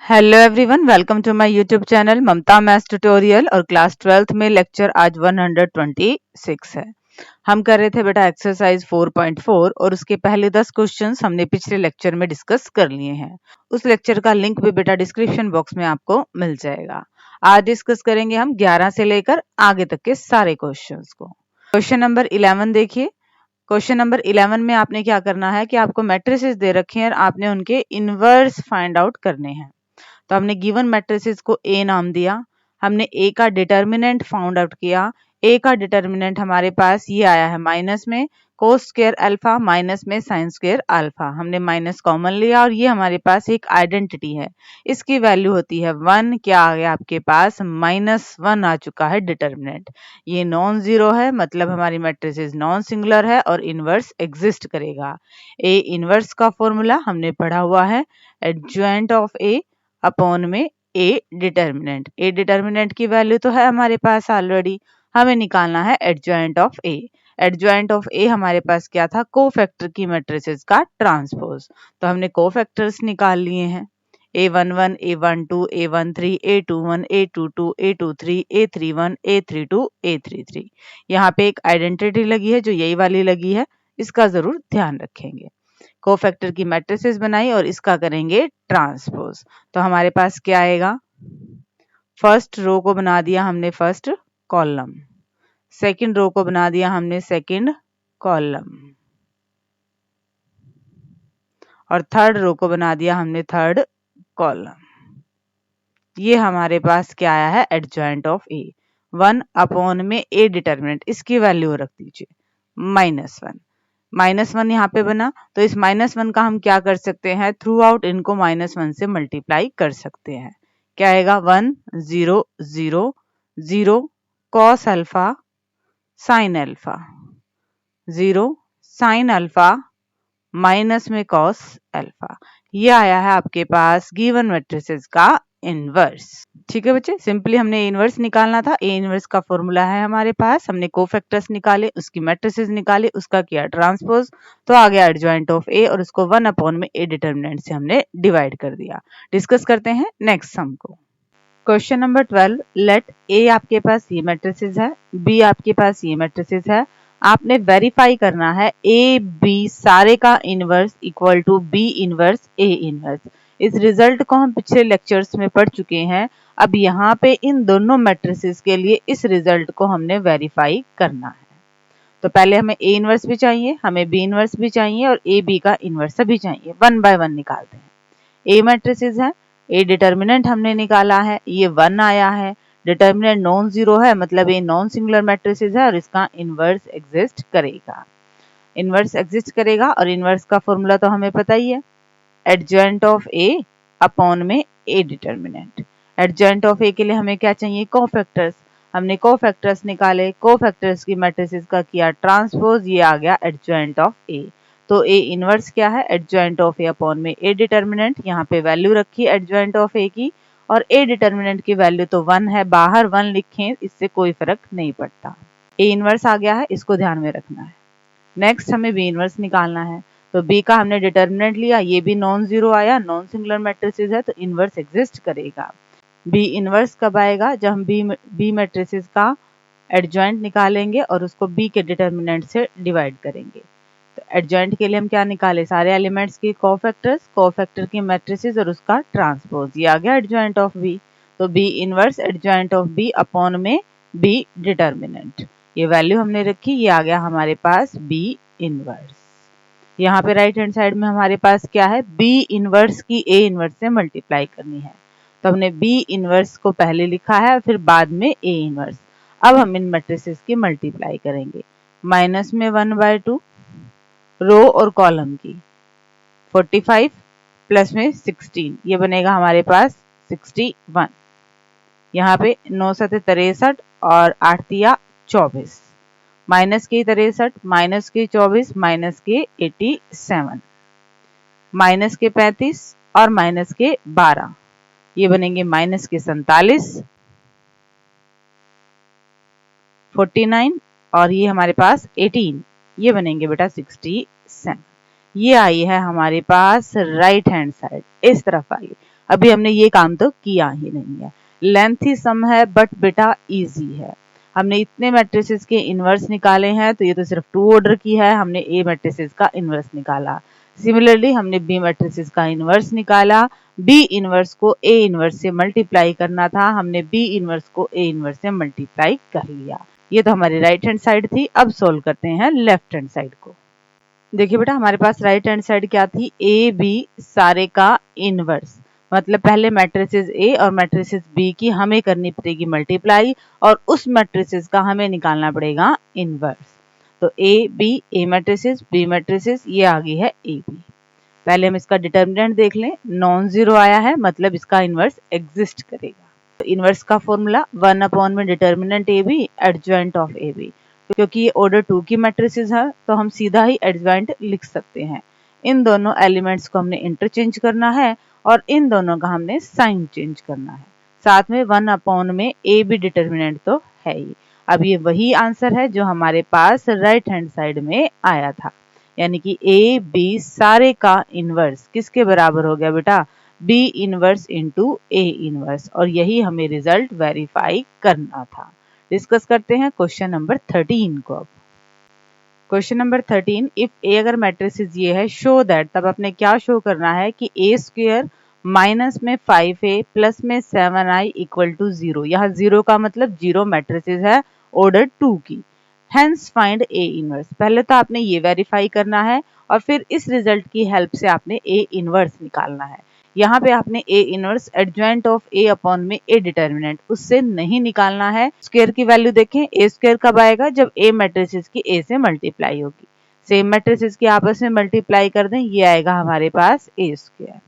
Hello everyone, welcome to my YouTube channel Mamta maths tutorial. और class 12th में lecture आज 126 है। हम कर रहे थे बेटा एक्सरसाइज 4.4 और उसके पहले 10 क्वेश्चंस हमने पिछले लेक्चर में डिस्कस कर लिए हैं। उस लेक्चर का लिंक भी बेटा डिस्क्रिप्शन बॉक्स में आपको मिल जाएगा। आज डिस्कस करेंगे हम 11 से लेकर आगे तक के सारे क्वेश्चंस को। क्वेश्चन नंबर 11 देखिए। क्वेश्चन नंबर 11 में आपने क्या करना है कि आपको मैट्रिसेस दे रखे हैं और आपने उनके इनवर्स फाइंड आउट करने हैं। तो हमने गिवन मैट्रिसेस को ए नाम दिया, हमने ए का डिटर्मिनेंट फाउंड आउट किया। ए का डिटर्मिनेंट हमारे पास ये आया है माइनस में कोस स्क्वायर अल्फा माइनस में साइन स्क्वायर अल्फा। हमने माइनस कॉमन लिया और ये हमारे पास एक आइडेंटिटी है, इसकी वैल्यू होती है 1। क्या आ गया आपके पास? -1 आ चुका है डिटर्मिनेंट। ये नॉन जीरो है, मतलब हमारी मैट्रिसेस नॉन सिंगुलर है और इनवर्स एग्जिस्ट करेगा। ए इनवर्स का फॉर्मूला हमने पढ़ा हुआ है, एडजॉइंट ऑफ ए अपॉन में ए डिटर्मिनेंट। ए डिटर्मिनेंट की वैल्यू तो है हमारे पास ऑलरेडी, हमें निकालना है adjoint of A. Adjoint of A हमारे पास क्या था? कोफैक्टर की मैट्रिसेस का ट्रांसपोज। तो हमने कोफैक्टर्स निकाल लिए हैं, A11, A12, A13, A21, A22, A23, A31, A32, A33। यहाँ पे एक आइडेंटिटी लगी है जो यही वाली लगी है, इसका जरूर ध्यान रखेंगे। कोफैक्टर की मैट्रिसेस बनाई और इसका करेंगे ट्रांसपोज। तो हमारे पास क्या आएगा? फर्स्ट रो को बना दिया हमने फर्स्ट कॉलम, सेकंड रो को बना दिया हमने सेकंड कॉलम, और थर्ड रो को बना दिया हमने थर्ड कॉलम। ये हमारे पास क्या आया है? Adjoint of A. 1 अपॉन में ए डिटर्मिनेंट, इसकी वैल्यू रख दीजिए -1। -1 यहाँ पे बना, तो इस -1 का हम क्या कर सकते हैं? थ्रू आउट इनको -1 से मल्टीप्लाई कर सकते हैं। क्या आएगा? 1 0 0 0 cos alpha sine alpha, 0 sine alpha minus में कॉस अल्फा। ये आया है आपके पास गिवन मैट्रिसेस का इनवर्स। ठीक है बच्चे, सिंपली हमने इनवर्स निकालना था। ए इनवर्स का फॉर्मूला है हमारे पास, हमने कोफैक्टर्स निकाले, उसकी मैट्रिसेस निकाले, उसका किया ट्रांसपोज, तो आ गया एडजॉइंट ऑफ ए और उसको 1 अपॉन में ए डिटर्मिनेंट से हमने डिवाइड कर दिया। डिस्कस करते हैं नेक्स्ट सम को। क्वेश्चन नंबर 12, लेट ए आपके पास ये मैट्रिसेस है, बी आपके पास ये मैट्रिसेस है। आपने वेरीफाई करना है ए बी सारे का inverse equal to B inverse A inverse. इस रिजल्ट को हम पिछले लेक्चर्स में पढ़ चुके हैं। अब यहाँ पे इन दोनों मैट्रिसेस के लिए इस रिजल्ट को हमने वेरीफाई करना है। तो पहले हमें ए इनवर्स भी चाहिए, हमें बी इनवर्स भी चाहिए और ए बी का इनवर्स भी चाहिए। 1 बाय 1 निकालते हैं। ए मैट्रिसेस है, ए डिटर्मिनेंट हमने निकाला है, ये 1 आया है। डिटर्मिनेंट नॉन जीरो है, मतलब ये नॉन सिंगुलर मैट्रिसेस है और इसका इनवर्स एग्जिस्ट करेगा। इनवर्स एग्जिस्ट करेगा और इनवर्स का फॉर्मूला तो हमें पता ही है, एडजॉइंट ऑफ ए अपॉन में ए डिटर्मिनेंट। एडजॉइंट ऑफ ए के लिए हमें क्या चाहिए? कोफैक्टर्स। हमने कोफैक्टर्स निकाले, कोफैक्टर्स की मैट्रिसेस का किया ट्रांसपोज, ये आ गया एडजॉइंट ऑफ ए। तो ए इनवर्स क्या है? एडजॉइंट ऑफ ए अपॉन में ए डिटर्मिनेंट। यहाँ पे वैल्यू रखी एडजॉइंट ऑफ ए की, और ए डिटर्मिनेंट की वैल्यू तो 1 है, बाहर 1 लिखें, इससे कोई फर्क नहीं पड़ता। ए इनवर्स आ गया है, इसको ध्यान में रखना है। नेक्स्ट हमें बी इनवर्स निकालना है। तो बी का हमने डिटर्मिनेंट लिया, ये भी नॉन जीरो आया, नॉन सिंगुलर मैट्रिसेस है तो इनवर्स एग्जिस्ट करेगा। बी इनवर्स कब आएगा? जब हम बी मैट्रिसेस का एडजॉइंट निकालेंगे और उसको बी के डिटर्मिनेंट से डिवाइड करेंगे। तो एडजॉइंट के लिए हम क्या निकाले? सारे एलिमेंट्स की कोफैक्टर्स, कोफैक्टर की मैट्रिसेस और उसका ट्रांसपोज, ये आ गया एडजॉइंट ऑफ बी। तो B inverse adjoint of B upon में बी डिटर्मिनेंट, ये वैल्यू हमने रखी, ये आ गया हमारे पास बी इनवर्स। यहाँ पे राइट हैंड साइड में हमारे पास क्या है? बी इनवर्स की ए इनवर्स से मल्टीप्लाई करनी है। तो हमने बी इनवर्स को पहले लिखा है, फिर बाद में ए इनवर्स। अब हम इन मैट्रिसेस की मल्टीप्लाई करेंगे। माइनस में 1/2 रो और कॉलम की, 45 प्लस में 16, ये बनेगा हमारे पास 61। यहाँ पे 9 7 63 और 8 तिया 24, माइनस के 63, माइनस के 24, माइनस के 87, माइनस के 35 और माइनस के 12, ये बनेंगे माइनस के 47, 49 और ये हमारे पास 18, ये बनेंगे बेटा 67। ये आई है हमारे पास राइट हैंड साइड, इस तरफ आई। अभी हमने ये काम तो किया ही नहीं है। लेंथी सम है बट बेटा इजी है। हमने इतने मैट्रिसेस के इनवर्स निकाले हैं, तो ये तो सिर्फ 2 ऑर्डर की है, हमने ए मैट्रिसेस का इनवर्स निकाला। सिमिलरली हमने बी मैट्रिसेस का इनवर्स निकाला। बी इनवर्स को ए इनवर्स से मल्टीप्लाई करना था, हमने बी इनवर्स को ए इनवर्स से मल्टीप्लाई कर लिया। ये तो हमारी राइट हैंड साइड थी। अब सोल्व करते हैं लेफ्ट हैंड साइड को। देखिए बेटा, हमारे पास राइट हैंड साइड क्या थी, ए बी सारे का इनवर्स, मतलब पहले मैट्रिसेस ए और मैट्रिसेस बी की हमें करनी पड़ेगी मल्टीप्लाई, और उस मैट्रिसेस का हमें निकालना पड़ेगा इनवर्स। तो ए मैट्रिसेस बी मैट्रिसेस, ये आ गई है ए बी। पहले हम इसका डिटर्मिनेंट देख लें, नॉन जीरो आया है, मतलब इसका इनवर्स एग्जिस्ट करेगा। तो इनवर्स का फॉर्मूला 1 अपॉन में determinant A B adjoint of A B. क्योंकि ये ऑर्डर 2 की मैट्रिसेस है, तो हम सीधा ही एडजॉइंट लिख सकते हैं। इन दोनों एलिमेंट्स को हमने इंटरचेंज करना है, और इन दोनों का हमने साइन चेंज करना है। साथ में 1 अपॉन में ए बी डिटर्मिनेंट तो है ही। अब ये वही आंसर है जो हमारे पास राइट हैंड साइड में आया था, यानी कि ए बी सारे का इनवर्स किसके बराबर हो गया बेटा, B inverse into A inverse, और यही हमें रिजल्ट वेरीफाई करना था। डिस्कस करते हैं क्वेश्चन नंबर 13 को। अब क्वेश्चन नंबर 13, इफ ए अगर मैट्रिसेस ये है, शो दैट, तब आपने क्या शो करना है कि ए स्क्वायर माइनस में 5a प्लस में 7i इक्वल टू 0। यहाँ 0 का मतलब 0 मैट्रिसेस है ऑर्डर 2 की। Hence find A inverse. पहले तो आपने ये वेरीफाई करना है, और फिर इस रिजल्ट की हेल्प से आपने ए इनवर्स निकालना है। यहाँ पे आपने A inverse adjoint of A upon में ए डिटर्मिनेंट, उससे नहीं निकालना है। स्क्वायर की वैल्यू देखें, ए स्क्वायर कब आएगा, जब ए मैट्रिसेस की ए से मल्टीप्लाई होगी। सेम मैट्रिसेस की आपस में मल्टीप्लाई कर दें, ये आएगा हमारे पास ए स्क्वायर।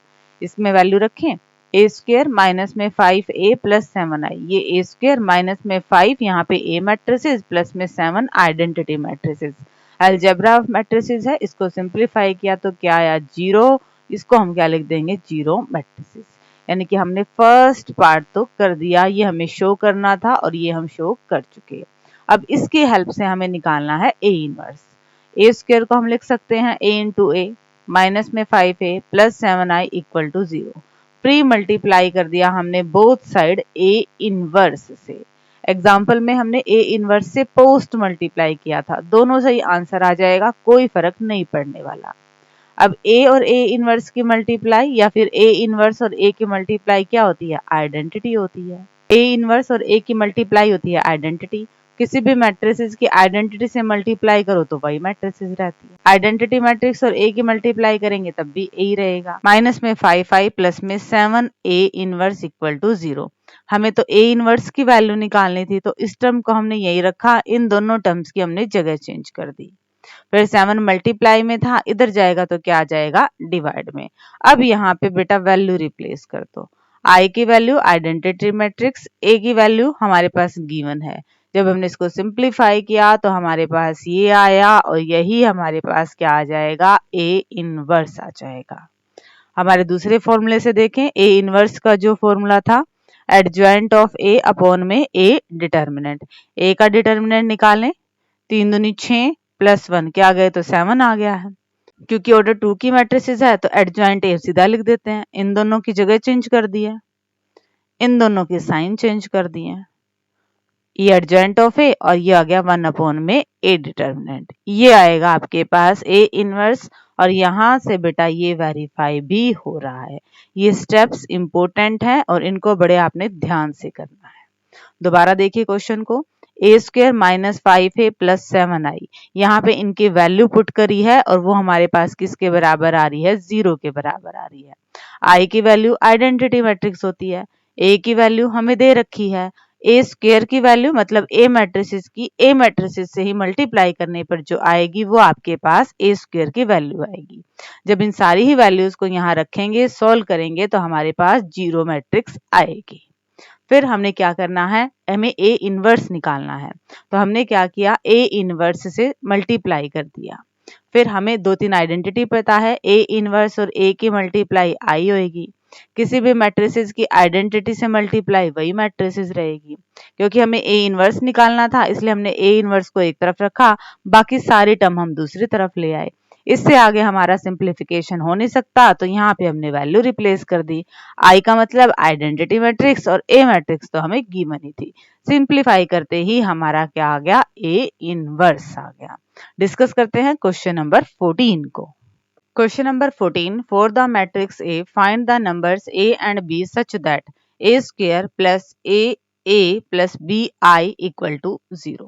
इसमें वैल्यू रखें, ए स्क्वायर माइनस में 5a प्लस 7i, ये ए स्क्वायर माइनस में 5 यहाँ पे ए मैट्रिसेस प्लस में 7 identity matrices. Algebra of matrices है, इसको सिंप्लीफाई किया तो क्या आया, 0। इसको हम क्या लिख देंगे, 0 मैट्रिसेस। यानी कि हमने फर्स्ट पार्ट तो कर दिया, ये हमें शो करना था और ये हम शो कर चुके। अब इसकी हेल्प से हमें निकालना है ए इनवर्स। ए स्क्वायर को हम लिख सकते हैं a इंटू ए माइनस में 5a plus 7i equal to 0। Pre multiply कर दिया हमने बोथ साइड ए इनवर्स से। एग्जाम्पल में हमने ए इनवर्स से पोस्ट मल्टीप्लाई किया था, दोनों से ही आंसर आ जाएगा, कोई फर्क नहीं पड़ने वाला। अब ए और ए इनवर्स की मल्टीप्लाई या फिर ए इनवर्स और ए की मल्टीप्लाई क्या होती है, आइडेंटिटी होती है। ए इनवर्स और ए की मल्टीप्लाई होती है आइडेंटिटी। किसी भी मैट्रिसेस की आइडेंटिटी से मल्टीप्लाई करो तो वही मैट्रिसेस रहती है। आइडेंटिटी मैट्रिक्स और ए की मल्टीप्लाई करेंगे तब भी ए ही रहेगा। माइनस में 5i प्लस में 7 ए इनवर्स इक्वल टू 0। हमें तो ए इनवर्स की वैल्यू निकालनी थी, तो इस टर्म को हमने यही रखा, इन दोनों टर्म्स की हमने जगह चेंज कर दी। फिर 7 मल्टीप्लाई में था, इधर जाएगा तो क्या आ जाएगा, डिवाइड में। अब यहाँ पे बेटा वैल्यू रिप्लेस कर दो। आई की वैल्यू आइडेंटिटी मैट्रिक्स, ए की वैल्यू हमारे पास गिवन है। जब हमने इसको सिंप्लीफाई किया तो हमारे पास ये आया, और यही हमारे पास क्या आ जाएगा, ए इनवर्स आ जाएगा। हमारे दूसरे फॉर्मूले से देखें, ए इनवर्स का जो फॉर्मूला था, एडजॉइंट ऑफ ए अपॉन में ए डिटर्मिनेंट। ए का डिटर्मिनेंट निकालें, 3 दूनी 6 प्लस 1 क्या आ गए, तो 7 आ गया है। क्योंकि ऑर्डर 2 की मैट्रिसेस है तो एडजॉइंट ए सीधा लिख देते हैं। इन दोनों की जगह चेंज कर दिया, इन दोनों के साइन चेंज कर दिए। ये एडजॉइंट ऑफ ए और ये आ गया 1 अपॉन में ए डिटर्मिनेंट। ये आएगा आपके पास ए इनवर्स, और यहाँ से बेटा ये वेरीफाई भी हो रहा है। ये स्टेप्स इंपॉर्टेंट हैं और इनको बड़े आपने ध्यान से करना है। दोबारा देखिए क्वेश्चन को, ए square minus 5a plus 7i, यहाँ पे इनकी वैल्यू पुट करी है और वो हमारे पास किसके बराबर आ रही है, 0 के बराबर आ रही है। आई की वैल्यू आइडेंटिटी मैट्रिक्स होती है, ए की वैल्यू हमें दे रखी है, ए स्क्वायर की वैल्यू मतलब ए मैट्रिसेस की ए मैट्रिसेस से ही मल्टीप्लाई करने पर जो आएगी वो आपके पास ए स्क्वायर की वैल्यू आएगी। जब इन सारी ही वैल्यूज को यहाँ रखेंगे, सोल्व करेंगे तो हमारे पास 0 मैट्रिक्स आएगी। फिर हमने क्या करना है, हमें ए इनवर्स निकालना है। तो हमने क्या किया, ए इनवर्स से मल्टीप्लाई कर दिया। फिर हमें 2-3 आइडेंटिटी पता है, ए इनवर्स और ए की मल्टीप्लाई आई होगी। किसी भी मैट्रिसेस की आइडेंटिटी से मल्टीप्लाई वही मैट्रिसेस रहेगी। क्योंकि हमें ए इनवर्स निकालना था, इसलिए हमने ए इनवर्स को एक तरफ रखा, बाकी सारी टर्म हम दूसरी तरफ ले आए। इससे आगे हमारा सिंप्लीफिकेशन हो नहीं सकता, तो यहाँ पे हमने वैल्यू रिप्लेस कर दी। आई का मतलब आइडेंटिटी मैट्रिक्स और ए मैट्रिक्स तो हमें गिवन ही थी। सिंप्लीफाई करते ही हमारा क्या आ गया, ए इनवर्स आ गया। डिस्कस करते हैं क्वेश्चन नंबर 14 को। Question number 14. For the matrix A, find the numbers A and B such that A square plus A plus BI equal to 0.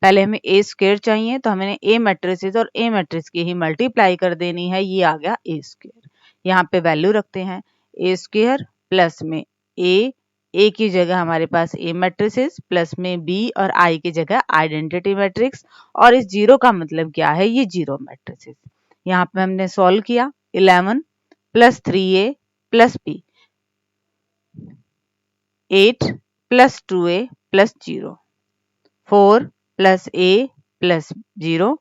पहले हमें A square चाहिए, तो हमें A मैट्रिसेस और A मैट्रिक्स की ही मल्टीप्लाई कर देनी है। ये आ गया A square। यहाँ पे वैल्यू रखते हैं A square प्लस में A की जगह हमारे पास A मैट्रिसेस प्लस में B और I की जगह आइडेंटिटी मैट्रिक्स, और इस जीरो का मतलब क्या है, ये जीरो मैट्रिसेस। यहाँ पे हमने सॉल्व किया 11 plus 3a plus b, 8 plus 2a plus 0, 4 plus a plus 0,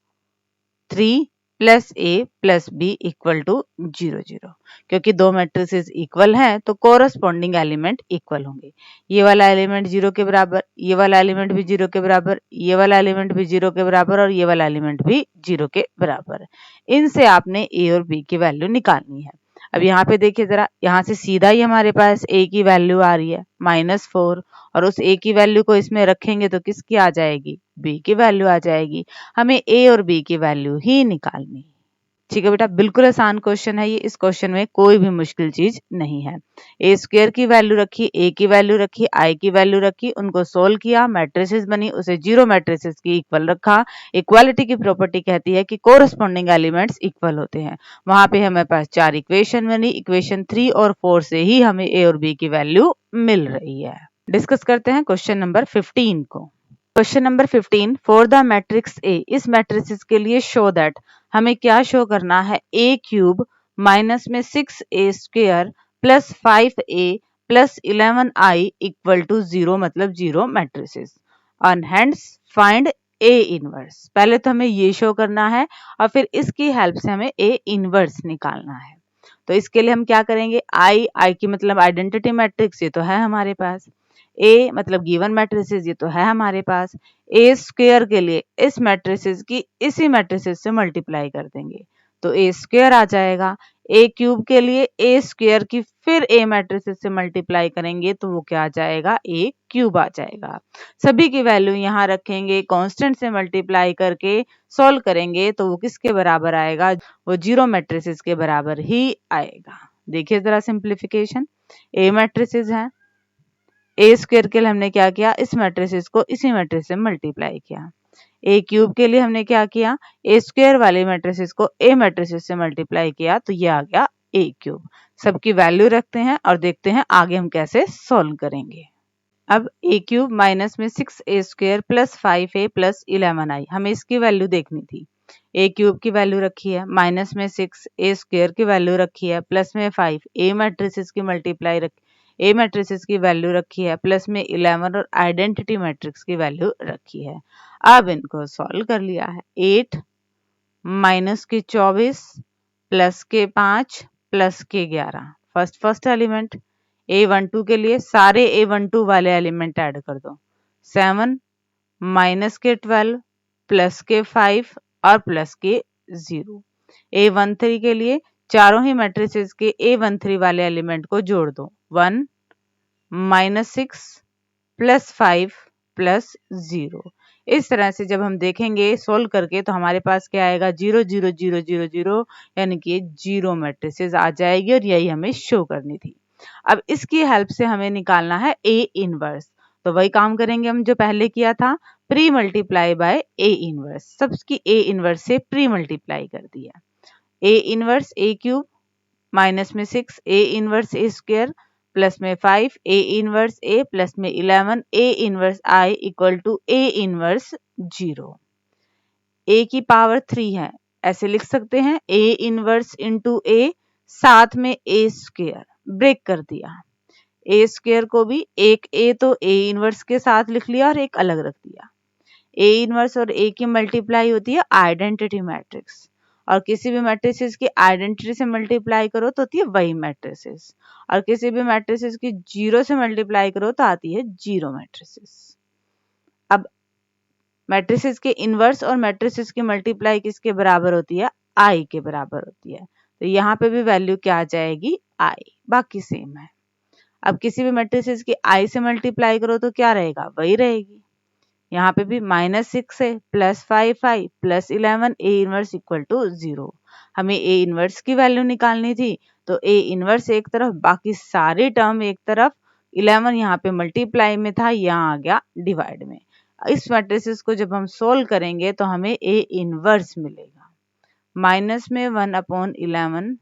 3 plus a plus b equal to 0 0। क्योंकि दो मैट्रिसेस इक्वल हैं तो कोरस्पॉन्डिंग एलिमेंट इक्वल होंगे। ये वाला एलिमेंट 0 के बराबर, ये वाला एलिमेंट भी 0 के बराबर, ये वाला एलिमेंट भी 0 के बराबर और ये वाला एलिमेंट भी 0 के बराबर। इनसे आपने a और b की वैल्यू निकालनी है। अब यहाँ पे देखिए जरा, यहाँ से सीधा ही हमारे पास a की वैल्यू आ रही है -4, और उस a की वैल्यू को इसमें रखेंगे तो किसकी आ जाएगी, b की वैल्यू आ जाएगी। हमें a और b की वैल्यू ही निकालनी। ठीक है बेटा, बिल्कुल आसान क्वेश्चन है ये। इस क्वेश्चन में कोई भी मुश्किल चीज नहीं है। ए स्क्वायर की वैल्यू रखी, ए की वैल्यू रखी, आई की वैल्यू रखी, उनको सोल्व किया, मैट्रिसेस बनी, उसे जीरो मैट्रिसेस की इक्वल रखा। इक्वालिटी की प्रॉपर्टी कहती है कि कोरस्पॉन्डिंग एलिमेंट्स इक्वल होते हैं। वहां पे हमारे पास 4 इक्वेशन बनी, इक्वेशन 3 और 4 से ही हमें ए और बी की वैल्यू मिल रही है। डिस्कस करते हैं क्वेश्चन नंबर 15 को। Question number 15, for the matrix A, इस मैट्रिक्स के लिए शो दैट, हमें क्या शो करना है, a क्यूब माइनस में 6a square plus 5a plus 11i equal to 0, मतलब जीरो मैट्रिसेस। और हेंस फाइंड a इनवर्स। पहले तो हमें ये शो करना है और फिर इसकी हेल्प से हमें a इनवर्स निकालना है। तो इसके लिए हम क्या करेंगे, आई की मतलब आइडेंटिटी मैट्रिक्स, ये तो है हमारे पास। ए मतलब गिवन मैट्रिसेस, ये तो है हमारे पास। ए स्क्वायर के लिए इस मैट्रिसेस की इसी मैट्रिसेस से मल्टीप्लाई कर देंगे तो ए स्क्वायर आ जाएगा। ए क्यूब के लिए ए स्क्वायर की फिर ए मैट्रिसेस से मल्टीप्लाई करेंगे तो वो क्या आ जाएगा, ए क्यूब आ जाएगा। सभी की वैल्यू यहाँ रखेंगे, कांस्टेंट से मल्टीप्लाई करके सॉल्व करेंगे तो वो किसके बराबर आएगा, वो जीरो मैट्रिसेस के बराबर ही आएगा। देखिए जरा सिंप्लीफिकेशन, ए मैट्रिसेस है, ए स्क्वायर के लिए हमने क्या किया, इस मैट्रिसेस को इसी मैट्रिक्स से मल्टीप्लाई किया। ए क्यूब के लिए हमने क्या किया, ए स्क्वायर वाले मैट्रिसेस को ए मैट्रिसेस से मल्टीप्लाई किया तो ये आ गया ए क्यूब। सबकी वैल्यू रखते हैं और देखते हैं आगे हम कैसे सॉल्व करेंगे। अब ए क्यूब माइनस में 6a square plus 5a plus 11i, हमें इसकी वैल्यू देखनी थी। ए क्यूब की वैल्यू रखी है, माइनस में 6a स्क्वायर की वैल्यू रखी है, प्लस में 5 ए मैट्रिसेस की मल्टीप्लाई रखी, ए मैट्रिसेस की वैल्यू रखी है, प्लस में 11 और आइडेंटिटी मैट्रिक्स की वैल्यू रखी है। अब इनको सॉल्व कर लिया है। 8 माइनस के 24 प्लस के 5 प्लस के 11, फर्स्ट एलिमेंट A12 के लिए सारे A12 वाले एलिमेंट ऐड कर दो। 7 माइनस के 12 प्लस के 5 और प्लस के 0। A13 के लिए चारों ही मैट्रिसेस के A13 वाले एलिमेंट को जोड़ दो। 1 माइनस 6 प्लस 5 प्लस 0। इस तरह से जब हम देखेंगे सोल्व करके तो हमारे पास क्या आएगा, 0 0 0 0 0, यानी कि जीरो मैट्रिसेस आ जाएगी और यही हमें शो करनी थी। अब इसकी हेल्प से हमें निकालना है ए इनवर्स, तो वही काम करेंगे हम जो पहले किया था, pre multiply by A inverse. सबकी ए इनवर्स से प्री मल्टीप्लाई कर दिया। A inverse A cube minus में 6 A inverse A square plus में 5 ए इनवर्स ए प्लस में 11 A inverse I equal to A inverse 0। A की power 3 है, ऐसे लिख सकते हैं ए इनवर्स इंटू ए, साथ में ए स्क्वायर, ब्रेक कर दिया। ए स्क्वायर को भी एक ए तो ए इनवर्स के साथ लिख लिया और एक अलग रख दिया। ए इनवर्स और ए की मल्टीप्लाई होती है आइडेंटिटी मैट्रिक्स, और किसी भी मैट्रिसेस की आइडेंटिटी से मल्टीप्लाई करो तो होती है वही मैट्रिसेस, और किसी भी मैट्रिसेस की जीरो से मल्टीप्लाई करो तो आती है जीरो मैट्रिसेस। अब मैट्रिसेस के इनवर्स और मैट्रिसेस की मल्टीप्लाई किसके बराबर होती है, आई के बराबर होती है। तो यहाँ पे भी वैल्यू क्या आ जाएगी, आई, बाकी सेम है। अब किसी भी मैट्रिसेस की आई से मल्टीप्लाई करो तो क्या रहेगा, वही रहेगी। यहाँ पे भी -6 है, +5 आई, +11 ए इनवर्स इक्वल टू 0। हमें ए इनवर्स की वैल्यू निकालनी थी, तो ए इनवर्स एक तरफ, बाकी सारी टर्म एक तरफ। 11 यहाँ पे मल्टीप्लाई में था, यहाँ आ गया डिवाइड में। इस मैट्रिसेस को जब हम सोल्व करेंगे तो हमें ए इनवर्स मिलेगा। माइनस में 1/11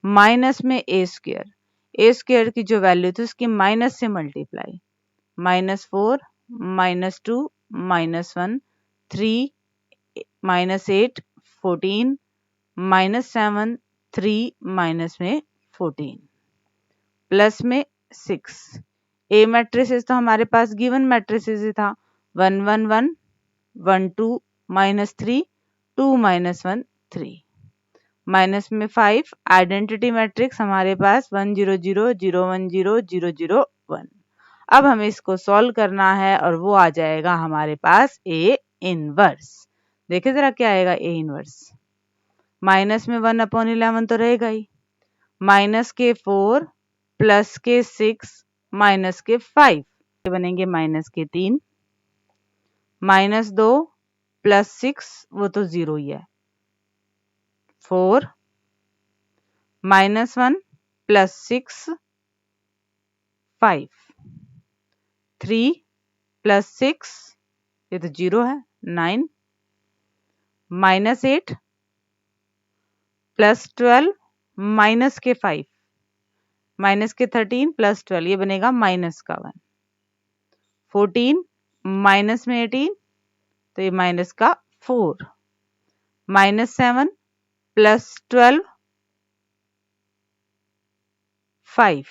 माइनस में ए स्क्वायर की जो वैल्यू थी उसकी माइनस से मल्टीप्लाई, -4 -2 -1 3 -8 14 -7 3 माइनस में 14 प्लस में 6। ए मैट्रिसेस तो हमारे पास गिवन मैट्रिसेस ही था, 1 1 1 1 2 -3 2 -1 3 माइनस में 5। आइडेंटिटी मैट्रिक्स हमारे पास 1 0 0 0 1 0 0 0 1। अब हमें इसको सॉल्व करना है और वो आ जाएगा हमारे पास ए इनवर्स। देखिए जरा क्या आएगा ए इनवर्स। माइनस में 1/11 तो रहेगा ही, माइनस के 4 प्लस के 6 माइनस के 5 बनेंगे माइनस के 3, -2 प्लस 6 वो तो 0 ही है, 4 -1 प्लस 6 5 3 प्लस 6 ये तो 0 है 9 -8 प्लस 12 माइनस के 5 माइनस के 13 प्लस 12 ये बनेगा माइनस का 1 14 माइनस में 18 तो ये माइनस का 4 -7 प्लस 12 5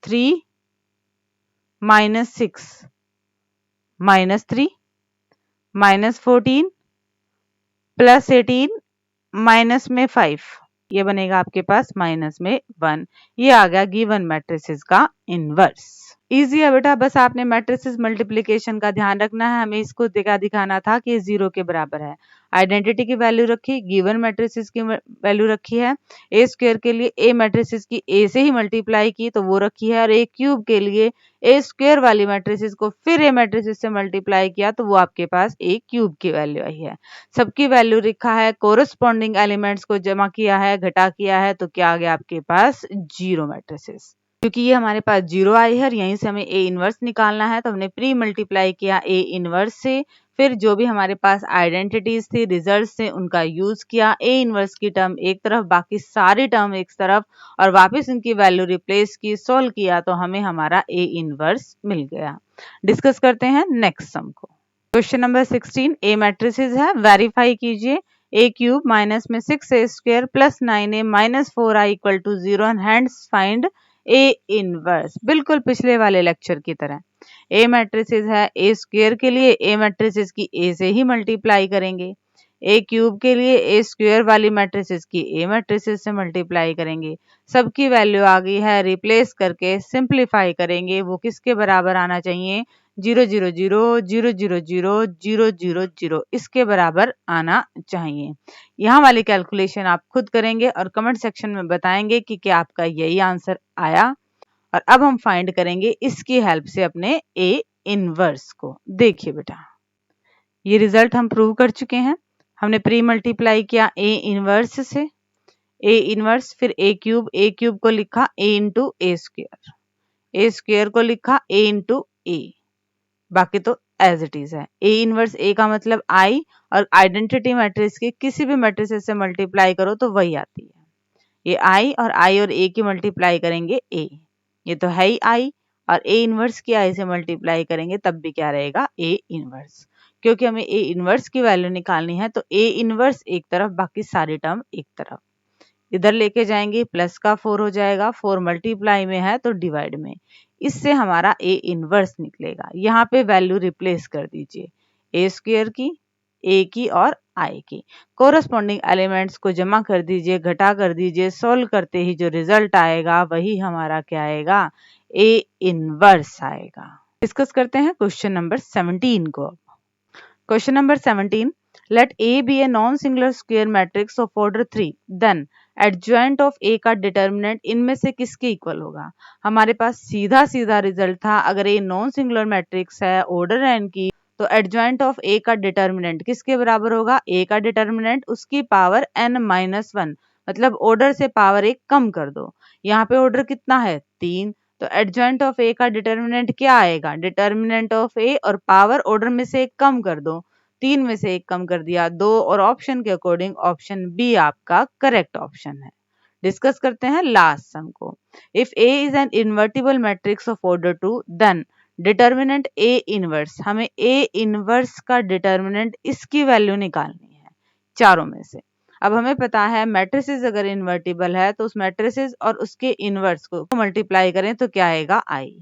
3 -6 -3 -14 प्लस 18 माइनस में 5 ये बनेगा आपके पास माइनस में 1। ये आ गया गिवन मैट्रिसेस का इनवर्स। इजी है बेटा, बस आपने मैट्रिसेस मल्टीप्लिकेशन का ध्यान रखना है। हमें इसको दिखाना था कि 0 के बराबर है। आइडेंटिटी की वैल्यू रखी, गिवन मैट्रिसेस की वैल्यू रखी है। ए स्क्वायर के लिए ए मैट्रिसेस की ए से ही मल्टीप्लाई की तो वो रखी है, और ए क्यूब के लिए ए स्क्वायर वाली मैट्रिसेस को फिर ए मैट्रिसेस से मल्टीप्लाई किया तो वो आपके पास ए क्यूब की वैल्यू आई है। सबकी वैल्यू लिखा है, कोरस्पॉन्डिंग एलिमेंट्स को जमा किया है, घटा किया है, तो क्या आ गया आपके पास 0 मैट्रिसेस। क्योंकि ये हमारे पास 0 आई है और यहीं से हमें ए इनवर्स निकालना है, तो हमने प्री मल्टीप्लाई किया ए इनवर्स से, फिर जो भी हमारे पास आइडेंटिटीज थी, रिजल्ट थे, उनका यूज किया। ए इनवर्स की टर्म एक तरफ, बाकी सारी टर्म एक तरफ, और वापस इनकी वैल्यू रिप्लेस की, सोल्व किया तो हमें हमारा ए इनवर्स मिल गया। डिस्कस करते हैं नेक्स्ट सम को। क्वेश्चन नंबर 16 ए मैट्रिसेस है, वेरीफाई कीजिए। ए क्यूब माइनस में 6a square plus 9a minus 4i equal to 0 and hence find A inverse. बिल्कुल पिछले वाले लेक्चर की तरह ए मैट्रिसेस है, ए स्क्वायर के लिए ए मैट्रिसेस की ए से ही मल्टीप्लाई करेंगे, ए क्यूब के लिए ए स्क्वायर वाली मैट्रिसेस की ए मैट्रिसेस से मल्टीप्लाई करेंगे। सबकी वैल्यू आ गई है, रिप्लेस करके सिंप्लीफाई करेंगे। वो किसके बराबर आना चाहिए, 0 0 0 0 0 0 0 0 0 इसके बराबर आना चाहिए। यहाँ वाली कैलकुलेशन आप खुद करेंगे और कमेंट सेक्शन में बताएंगे कि क्या आपका यही आंसर आया। और अब हम फाइंड करेंगे इसकी हेल्प से अपने ए इनवर्स को। देखिए बेटा, ये रिजल्ट हम प्रूव कर चुके हैं। हमने प्री मल्टीप्लाई किया ए इनवर्स से, ए इनवर्स, फिर ए क्यूब को लिखा ए इंटू ए स्क्वायर को लिखा ए इंटू ए, बाकी तो एज इट इज है। ए इनवर्स ए का मतलब आई, और आइडेंटिटी मैट्रिक्स की किसी भी मैट्रिक्स से मल्टीप्लाई करो तो वही आती है। ये आई और ए की मल्टीप्लाई करेंगे ए, ये तो है ही आई, और ए इनवर्स की आई से मल्टीप्लाई करेंगे तब भी क्या रहेगा, ए इनवर्स। क्योंकि हमें ए इनवर्स की वैल्यू निकालनी है तो ए इनवर्स एक तरफ, बाकी सारी टर्म एक तरफ। इधर लेके जाएंगे प्लस का 4 हो जाएगा, 4 मल्टीप्लाई में है तो डिवाइड में, इससे हमारा ए इनवर्स निकलेगा। यहाँ पे वैल्यू रिप्लेस कर दीजिए, ए स्क्वायर की, ए की और आई की। कोरस्पॉन्डिंग एलिमेंट्स को जमा कर दीजिए, घटा कर दीजिए, सोल्व करते ही जो रिजल्ट आएगा वही हमारा क्या आएगा, ए इनवर्स आएगा। डिस्कस करते हैं क्वेश्चन नंबर 17 को। Question number 17, let A B A non singular square matrix of order 3, then adjoint of A का डिटर्मिनेंट इनमें से किसके इक्वल होगा। हमारे पास सीधा सीधा रिजल्ट था, अगर ए नॉन सिंगुलर मैट्रिक्स है ऑर्डर n की, तो एडजॉइंट ऑफ ए का डिटर्मिनेंट किसके बराबर होगा, ए का डिटर्मिनेंट उसकी पावर n-1, मतलब ऑर्डर से पावर 1 कम कर दो। यहाँ पे ऑर्डर कितना है 3, तो एडजॉइंट ऑफ ए का डिटर्मिनेंट क्या आएगा, डिटर्मिनेंट ऑफ ए और पावर ऑर्डर में से 1 कम कर दो, 3 में से 1 कम कर दिया 2, और ऑप्शन के अकॉर्डिंग ऑप्शन बी आपका करेक्ट ऑप्शन है। डिस्कस करते हैं लास्ट सम को। If A is an invertible matrix of order 2, then determinant A inverse, हमें ए इनवर्स का डिटर्मिनेंट इसकी वैल्यू निकालनी है चारों में से। अब हमें पता है मैट्रिसेस अगर इन्वर्टिबल है तो उस मैट्रिसेस और उसके इनवर्स को मल्टीप्लाई करें तो क्या आएगा आई।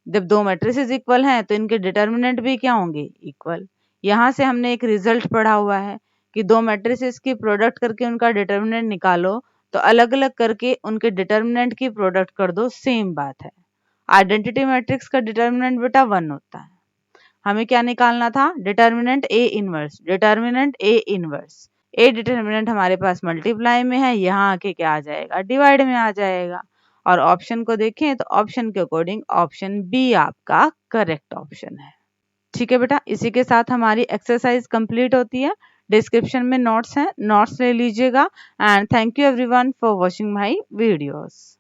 जब दो मैट्रिसेस इक्वल हैं तो इनके डिटर्मिनेंट भी क्या होंगे इक्वल। यहाँ से हमने एक रिजल्ट पढ़ा हुआ है कि दो मैट्रिसेस की प्रोडक्ट करके उनका डिटर्मिनेंट निकालो, तो अलग अलग करके उनके डिटर्मिनेंट की प्रोडक्ट कर दो, सेम बात है। आइडेंटिटी मैट्रिक्स का डिटर्मिनेंट बेटा 1 होता है। हमें क्या निकालना था, determinant A inverse, determinant A inverse. A determinant हमारे पास मल्टीप्लाई में है, यहाँ आके क्या आ जाएगा डिवाइड में आ जाएगा। और ऑप्शन को देखें तो ऑप्शन के अकॉर्डिंग ऑप्शन बी आपका करेक्ट ऑप्शन है। ठीक है बेटा, इसी के साथ हमारी एक्सरसाइज कंप्लीट होती है। डिस्क्रिप्शन में नोट्स हैं, नोट्स ले लीजिएगा। And thank you everyone for watching my videos.